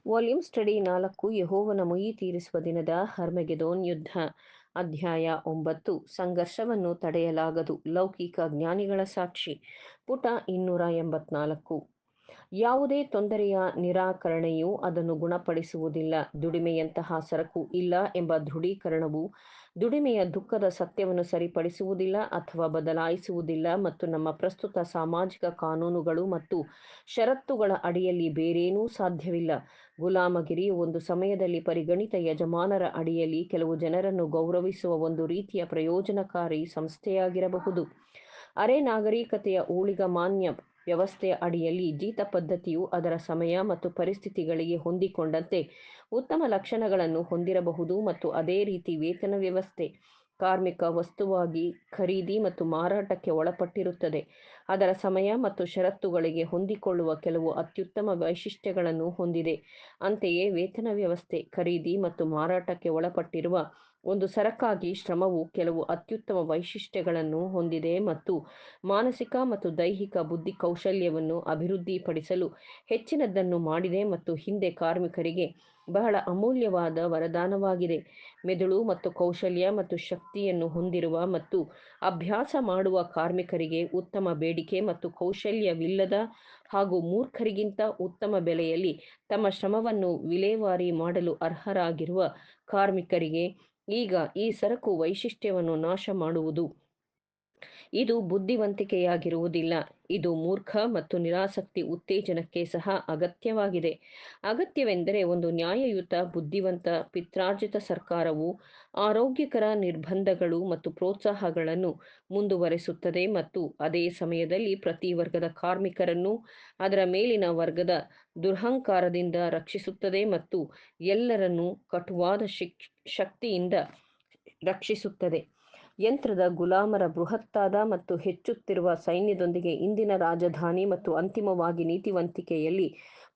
Volume study 4 ಯೆಹೋವನ ಮುಯ್ಯಿ ತೀರಿಸುವ ದಿನದ ಹರ್ಮೆಗೆದೋನ್ ಯುದ್ಧ. ಅಧ್ಯಾಯ 9 ಸಂಘರ್ಷವನ್ನು ತಡೆಯಲಾಗದು. ಲೌಕಿಕ ಜ್ಞಾನಿಗಳ ಸಾಕ್ಷಿ. ಪುಟ 284. ಯಾವುದೇ ತೊಂದರೆಯ ನಿರಾಕರಣೆಯು ಅದನ್ನು ಗುಣಪಡಿಸುವುದಿಲ್ಲ. ದುಡಿಮೆಯಂತಹ ಸರಕು ಇಲ್ಲ ಎಂಬ ದೃಢೀಕರಣವು ದುಡಿಮೆಯ ದುಃಖದ ಸತ್ಯವನ್ನು ಸರಿಪಡಿಸುವುದಿಲ್ಲ ಅಥವಾ ಬದಲಾಯಿಸುವುದಿಲ್ಲ ಮತ್ತು ನಮ್ಮ ಪ್ರಸ್ತುತ ಸಾಮಾಜಿಕ ಕಾನೂನುಗಳು ಮತ್ತು ಷರತ್ತುಗಳ ಅಡಿಯಲ್ಲಿ ಬೇರೇನೂ ಸಾಧ್ಯವಿಲ್ಲ. ಗುಲಾಮಗಿರಿಯು ಒಂದು ಸಮಯದಲ್ಲಿ ಪರಿಗಣಿತ ಯಜಮಾನರ ಅಡಿಯಲ್ಲಿ ಕೆಲವು ಜನರನ್ನು ಗೌರವಿಸುವ ಒಂದು ರೀತಿಯ ಪ್ರಯೋಜನಕಾರಿ ಸಂಸ್ಥೆಯಾಗಿರಬಹುದು. ಅರೆ ನಾಗರಿಕತೆಯ ಊಳಿಗಮಾನ್ಯ ವ್ಯವಸ್ಥೆಯ ಅಡಿಯಲ್ಲಿ ಜೀತ ಪದ್ಧತಿಯು ಅದರ ಸಮಯ ಮತ್ತು ಪರಿಸ್ಥಿತಿಗಳಿಗೆ ಹೊಂದಿಕೊಂಡಂತೆ ಉತ್ತಮ ಲಕ್ಷಣಗಳನ್ನು ಹೊಂದಿರಬಹುದು ಮತ್ತು ಅದೇ ರೀತಿ ವೇತನ ವ್ಯವಸ್ಥೆ ಕಾರ್ಮಿಕ ವಸ್ತುವಾಗಿ ಖರೀದಿ ಮತ್ತು ಮಾರಾಟಕ್ಕೆ ಒಳಪಟ್ಟಿರುತ್ತದೆ. ಅದರ ಸಮಯ ಮತ್ತು ಷರತ್ತುಗಳಿಗೆ ಹೊಂದಿಕೊಳ್ಳುವ ಕೆಲವು ಅತ್ಯುತ್ತಮ ವೈಶಿಷ್ಟ್ಯಗಳನ್ನು ಹೊಂದಿದೆ. ಅಂತೆಯೇ ವೇತನ ವ್ಯವಸ್ಥೆ ಖರೀದಿ ಮತ್ತು ಮಾರಾಟಕ್ಕೆ ಒಳಪಟ್ಟಿರುವ ಒಂದು ಸರಕಾಗಿ ಶ್ರಮವು ಕೆಲವು ಅತ್ಯುತ್ತಮ ವೈಶಿಷ್ಟ್ಯಗಳನ್ನು ಹೊಂದಿದೆ ಮತ್ತು ಮಾನಸಿಕ ಮತ್ತು ದೈಹಿಕ ಬುದ್ಧಿ ಕೌಶಲ್ಯವನ್ನು ಅಭಿವೃದ್ಧಿಪಡಿಸಲು ಹೆಚ್ಚಿನದನ್ನು ಮಾಡಿದೆ ಮತ್ತು ಹಿಂದೆ ಕಾರ್ಮಿಕರಿಗೆ ಬಹಳ ಅಮೂಲ್ಯವಾದ ವರದಾನವಾಗಿದೆ. ಮೆದುಳು ಮತ್ತು ಕೌಶಲ್ಯ ಮತ್ತು ಶಕ್ತಿಯನ್ನು ಹೊಂದಿರುವ ಮತ್ತು ಅಭ್ಯಾಸ ಮಾಡುವ ಕಾರ್ಮಿಕರಿಗೆ ಉತ್ತಮ ಬೇಡಿಕೆ ಮತ್ತು ಕೌಶಲ್ಯವಿಲ್ಲದ ಹಾಗೂ ಮೂರ್ಖರಿಗಿಂತ ಉತ್ತಮ ಬೆಲೆಯಲ್ಲಿ ತಮ್ಮ ಶ್ರಮವನ್ನು ವಿಲೇವಾರಿ ಮಾಡಲು ಅರ್ಹರಾಗಿರುವ ಕಾರ್ಮಿಕರಿಗೆ ಈಗ ಈ ಸರಕು ವೈಶಿಷ್ಟ್ಯವನ್ನು ನಾಶ ಮಾಡುವುದು. ಇದು ಬುದ್ಧಿವಂತಿಕೆಯಾಗಿರುವುದಿಲ್ಲ. ಇದು ಮೂರ್ಖ ಮತ್ತು ನಿರಾಸಕ್ತಿ ಉತ್ತೇಜನಕ್ಕೆ ಸಹ ಅಗತ್ಯವಾಗಿದೆ. ಅಗತ್ಯವೆಂದರೆ ಒಂದು ನ್ಯಾಯಯುತ ಬುದ್ಧಿವಂತ ಪಿತ್ರಾರ್ಜಿತ ಸರ್ಕಾರವು ಆರೋಗ್ಯಕರ ನಿರ್ಬಂಧಗಳು ಮತ್ತು ಪ್ರೋತ್ಸಾಹಗಳನ್ನು ಮುಂದುವರೆಸುತ್ತದೆ ಮತ್ತು ಅದೇ ಸಮಯದಲ್ಲಿ ಪ್ರತಿ ವರ್ಗದ ಕಾರ್ಮಿಕರನ್ನು ಅದರ ಮೇಲಿನ ವರ್ಗದ ದುರಹಂಕಾರದಿಂದ ರಕ್ಷಿಸುತ್ತದೆ ಮತ್ತು ಎಲ್ಲರನ್ನೂ ಕಟುವಾದ ಶಕ್ತಿಯಿಂದ ರಕ್ಷಿಸುತ್ತದೆ. ಯಂತ್ರದ ಗುಲಾಮರ ಬೃಹತ್ತಾದ ಮತ್ತು ಹೆಚ್ಚುತ್ತಿರುವ ಸೈನ್ಯದೊಂದಿಗೆ ಇಂದಿನ ರಾಜಧಾನಿ ಮತ್ತು ಅಂತಿಮವಾಗಿ ನೀತಿವಂತಿಕೆಯಲ್ಲಿ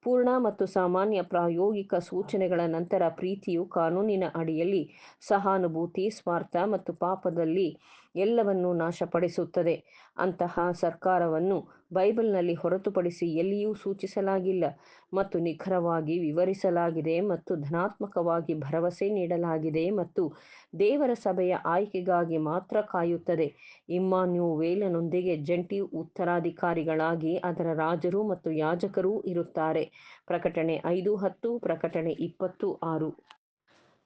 ಪೂರ್ಣ ಮತ್ತು ಸಾಮಾನ್ಯ ಪ್ರಾಯೋಗಿಕ ಸೂಚನೆಗಳ ನಂತರ ಪ್ರೀತಿಯು ಕಾನೂನಿನ ಅಡಿಯಲ್ಲಿ ಸಹಾನುಭೂತಿ ಸ್ವಾರ್ಥ ಮತ್ತು ಪಾಪದಲ್ಲಿ ಎಲ್ಲವನ್ನೂ ನಾಶಪಡಿಸುತ್ತದೆ. ಅಂತಹ ಸರ್ಕಾರವನ್ನು ಬೈಬಲ್ನಲ್ಲಿ ಹೊರತುಪಡಿಸಿ ಎಲ್ಲಿಯೂ ಸೂಚಿಸಲಾಗಿಲ್ಲ ಮತ್ತು ನಿಖರವಾಗಿ ವಿವರಿಸಲಾಗಿದೆ ಮತ್ತು ಧನಾತ್ಮಕವಾಗಿ ಭರವಸೆ ನೀಡಲಾಗಿದೆ ಮತ್ತು ದೇವರ ಸಭೆಯ ಆಯ್ಕೆಗಾಗಿ ಮಾತ್ರ ಕಾಯುತ್ತದೆ. ಇಮ್ಮಾನ್ಯುವೇಲನೊಂದಿಗೆ ಜಂಟಿ ಉತ್ತರಾಧಿಕಾರಿಗಳಾಗಿ ಅದರ ರಾಜರು ಮತ್ತು ಯಾಜಕರೂ ಇರುತ್ತಾರೆ. ಪ್ರಕಟಣೆ 5:10 ಪ್ರಕಟಣೆ 20:6.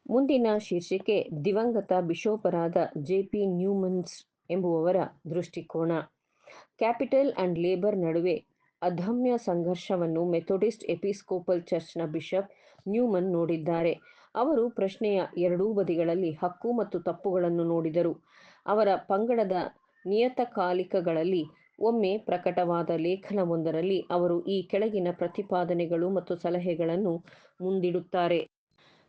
ಮುಂದಿನ ಶೀರ್ಷಿಕೆ ದಿವಂಗತ ಬಿಷೋಪರಾದ ಜೆ.ಪಿ. ನ್ಯೂಮನ್ಸ್ ಎಂಬುವವರ ದೃಷ್ಟಿಕೋನ. ಕ್ಯಾಪಿಟಲ್ ಅಂಡ್ ಲೇಬರ್ ನಡುವೆ ಅದಮ್ಯ ಸಂಘರ್ಷವನ್ನು ಮೆಥೋಡಿಸ್ಟ್ ಎಪಿಸ್ಕೋಪಲ್ ಚರ್ಚ್ನ ಬಿಷಪ್ ನ್ಯೂಮನ್ ನೋಡಿದ್ದಾರೆ. ಅವರು ಪ್ರಶ್ನೆಯ ಎರಡೂ ಬದಿಗಳಲ್ಲಿ ಹಕ್ಕು ಮತ್ತು ತಪ್ಪುಗಳನ್ನು ನೋಡಿದರು. ಅವರ ಪಂಗಡದ ನಿಯತಕಾಲಿಕಗಳಲ್ಲಿ ಒಮ್ಮೆ ಪ್ರಕಟವಾದ ಲೇಖನವೊಂದರಲ್ಲಿ ಅವರು ಈ ಕೆಳಗಿನ ಪ್ರತಿಪಾದನೆಗಳು ಮತ್ತು ಸಲಹೆಗಳನ್ನು ಮುಂದಿಡುತ್ತಾರೆ.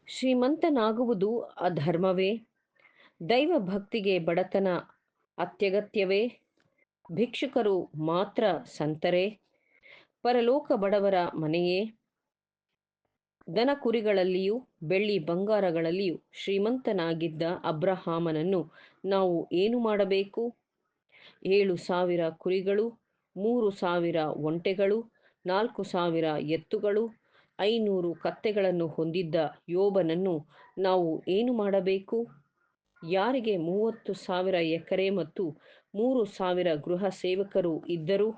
ಶ್ರೀಮಂತನಾಗುವುದು ಅಧರ್ಮವೇ? ದೈವಭಕ್ತಿಗೆ ಬಡತನ ಅತ್ಯಗತ್ಯವೇ? ಭಿಕ್ಷುಕರು ಮಾತ್ರ ಸಂತರೇ? ಪರಲೋಕ ಬಡವರ ಮನೆಯೇ? ದನ ಕುರಿಗಳಲ್ಲಿಯೂ ಬೆಳ್ಳಿ ಬಂಗಾರಗಳಲ್ಲಿಯೂ ಶ್ರೀಮಂತನಾಗಿದ್ದ ಅಬ್ರಹಾಮನನ್ನು ನಾವು ಏನು ಮಾಡಬೇಕು? 7,000 ಕುರಿಗಳು, 3,000 ಒಂಟೆಗಳು, 4,000 ಎತ್ತುಗಳು, 500 ಕತ್ತೆಗಳನ್ನು ಹೊಂದಿದ್ದ ಯೋಬನನ್ನು ನಾವು ಏನು ಮಾಡಬೇಕು? ಯಾರಿಗೆ 30,000 ಎಕರೆ ಮತ್ತು 3,000 ಗೃಹ ಸೇವಕರು ಇದ್ದರು?